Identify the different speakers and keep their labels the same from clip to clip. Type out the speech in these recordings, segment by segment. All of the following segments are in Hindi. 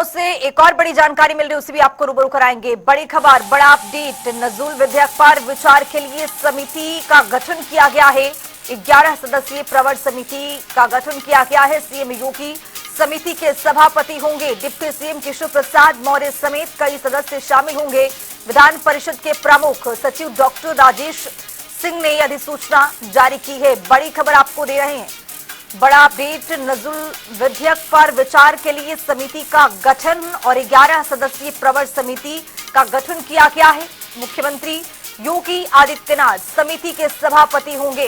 Speaker 1: से एक और बड़ी जानकारी मिल रही है, उसे भी आपको रूबरू कराएंगे। बड़ी खबर, बड़ा अपडेट, नजूल विधेयक पर विचार के लिए समिति का गठन किया गया है। 11 सदस्यीय प्रवर समिति का गठन किया गया है। सीएम योगी समिति के सभापति होंगे। डिप्टी सीएम केशव प्रसाद मौर्य समेत कई सदस्य शामिल होंगे। विधान परिषद के प्रमुख सचिव डॉक्टर राजेश सिंह ने अधिसूचना जारी की है। बड़ी खबर आपको दे रहे हैं, बड़ा अपडेट, नजूल विधेयक पर विचार के लिए समिति का गठन और 11 सदस्यीय प्रवर समिति का गठन किया गया है। मुख्यमंत्री योगी आदित्यनाथ समिति के सभापति होंगे।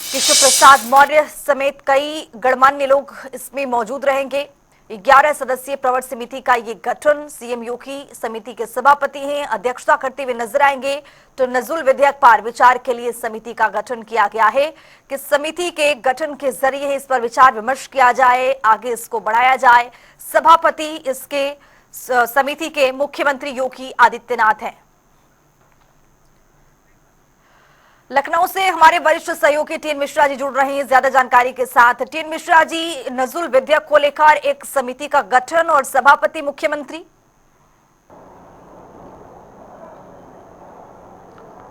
Speaker 1: केशव प्रसाद मौर्य समेत कई गणमान्य लोग इसमें मौजूद रहेंगे। 11 सदस्यीय प्रवर समिति का ये गठन, सीएम योगी समिति के सभापति हैं, अध्यक्षता करते हुए नजर आएंगे। तो नजूल विधेयक पर विचार के लिए समिति का गठन किया गया है कि समिति के गठन के जरिए इस पर विचार विमर्श किया जाए, आगे इसको बढ़ाया जाए। सभापति इसके समिति के मुख्यमंत्री योगी आदित्यनाथ हैं। लखनऊ से हमारे वरिष्ठ सहयोगी टीएन मिश्रा जी जुड़ रहे हैं ज्यादा जानकारी के साथ। टीएन मिश्रा जी, नजूल विधेयक को लेकर एक समिति का गठन और सभापति मुख्यमंत्री।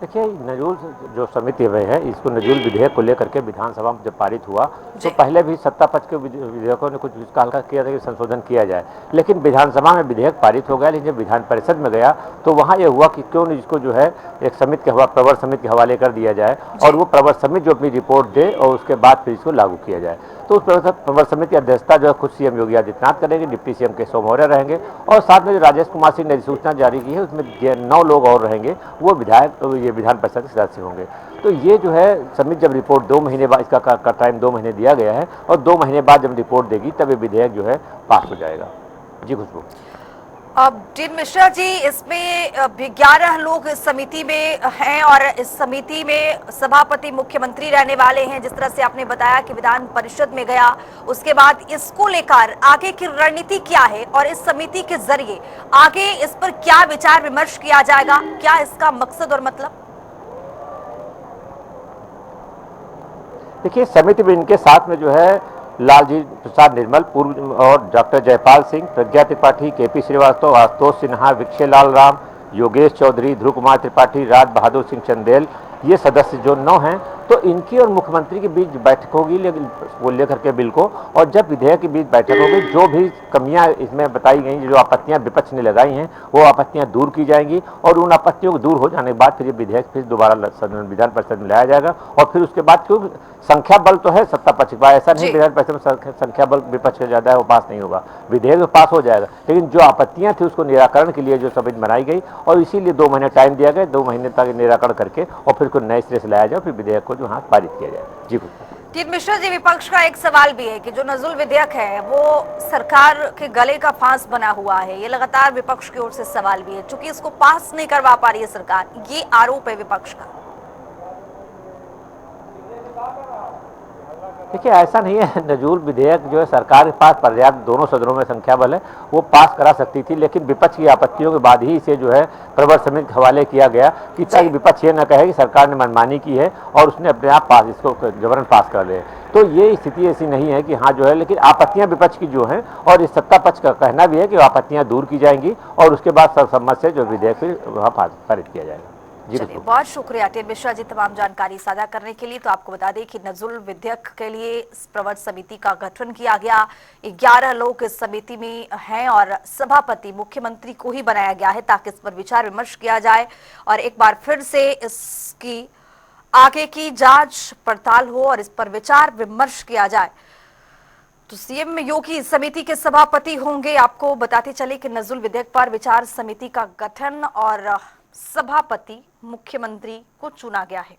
Speaker 2: देखिए, नजूल जो समिति में है, इसको नजूल विधेयक को लेकर के विधानसभा में जब पारित हुआ तो पहले भी सत्ता पक्ष के विधेयकों ने कुछ इसका हल्का किया था कि संशोधन किया जाए, लेकिन विधानसभा में विधेयक पारित हो गया। लेकिन जब विधान परिषद में गया तो वहाँ ये हुआ कि क्यों नहीं इसको जो है एक समिति के प्रवर समिति के हवाले कर दिया जाए और वो प्रवर समिति जो अपनी रिपोर्ट दे और उसके बाद फिर इसको लागू किया जाए। तो उस प्रवर समिति की अध्यक्षता जो है खुद सीएम योगी आदित्यनाथ करेंगे, डिप्टी सीएम केशव मौर्य रहेंगे और साथ में जो राजेश कुमार सिंह ने अधिसूचना जारी की है उसमें 9 लोग और रहेंगे, वो विधान परिषद के सदस्य होंगे। तो ये जो है समिति जब रिपोर्ट 2 महीने बाद, इसका टाइम 2 महीने दिया गया है और 2 महीने बाद जब रिपोर्ट देगी तब ये विधेयक जो है पास हो जाएगा। जी खुशबू।
Speaker 1: अब टीएन मिश्रा जी, इसमें 11 लोग इस समिति में हैं और इस समिति में सभापति मुख्यमंत्री रहने वाले हैं। जिस तरह से आपने बताया कि विधान परिषद में गया, उसके बाद इसको लेकर आगे की रणनीति क्या है और इस समिति के जरिए आगे इस पर क्या विचार विमर्श किया जाएगा, क्या इसका मकसद और मतलब?
Speaker 2: देखिए, समिति में इनके साथ में जो है लालजी प्रसाद निर्मल पूर्व और डॉक्टर जयपाल सिंह, प्रज्ञा त्रिपाठी, केपी श्रीवास्तव, आशुतोष सिन्हा, विक्षेलाल राम, योगेश चौधरी, ध्रुव कुमार त्रिपाठी, राज बहादुर सिंह चंदेल, ये सदस्य जो 9 हैं, तो इनकी और मुख्यमंत्री के बीच बैठक होगी वो लेकर के बिल को। और जब विधेयक के बीच बैठक होगी, जो भी कमियां इसमें बताई गई, जो आपत्तियां विपक्ष ने लगाई हैं, वो आपत्तियां दूर की जाएंगी और उन आपत्तियों को दूर हो जाने के बाद फिर ये विधेयक फिर दोबारा विधान परिषद में लाया जाएगा। और फिर उसके बाद क्योंकि संख्या बल तो है सत्ता पक्ष का, ऐसा नहीं विधान परिषद में संख्या बल विपक्ष का ज्यादा है वो पास नहीं होगा, विधेयक तो पास हो जाएगा। लेकिन जो आपत्तियां थी उसको निराकरण के लिए जो समिति बनाई गई और इसीलिए 2 महीने टाइम दिया गया, 2 महीने तक निराकरण करके और फिर कोई नए सिरे से लाया जाए, फिर विधेयक को जो हाथ पारित किया जाए। जी
Speaker 1: टीएन मिश्रा जी, विपक्ष का एक सवाल भी है कि जो नजूल विधेयक है वो सरकार के गले का फांस बना हुआ है। ये लगातार विपक्ष की ओर से सवाल भी है, चूंकि इसको पास नहीं करवा पा रही है सरकार, ये आरोप है विपक्ष का।
Speaker 2: देखिए, ऐसा नहीं है, नजूल विधेयक जो है सरकार के पास पर्याप्त दोनों सदनों में संख्या बल है, वो पास करा सकती थी। लेकिन विपक्ष की आपत्तियों के बाद ही इसे जो है प्रवर समिति के हवाले किया गया कि ताकि विपक्ष ये न कहे कि सरकार ने मनमानी की है और उसने अपने आप पास इसको जबरन पास कर ले। तो ये स्थिति ऐसी नहीं है कि हाँ जो है, लेकिन आपत्तियां विपक्ष की जो हैं और इस सत्ता पक्ष का कहना भी है कि आपत्तियां दूर की जाएंगी और उसके बाद सर्वसम्मत से जो विधेयक फिर वहाँ पारित किया जाएगा।
Speaker 1: चलिए, बहुत शुक्रिया टीएन मिश्रा जी तमाम जानकारी साझा करने के लिए। तो आपको बता दें कि नजूल विधेयक के लिए प्रवर समिति का गठन किया गया। 11 लोग इस समिति में हैं और सभापति मुख्यमंत्री को ही बनाया गया है ताकि इस पर विचार विमर्श किया जाए और एक बार फिर से इसकी आगे की जांच पड़ताल हो और इस पर विचार विमर्श किया जाए। तो सीएम योगी समिति के सभापति होंगे। आपको बताते चले कि नजूल विधेयक पर विचार समिति का गठन और सभापति मुख्यमंत्री को चुना गया है।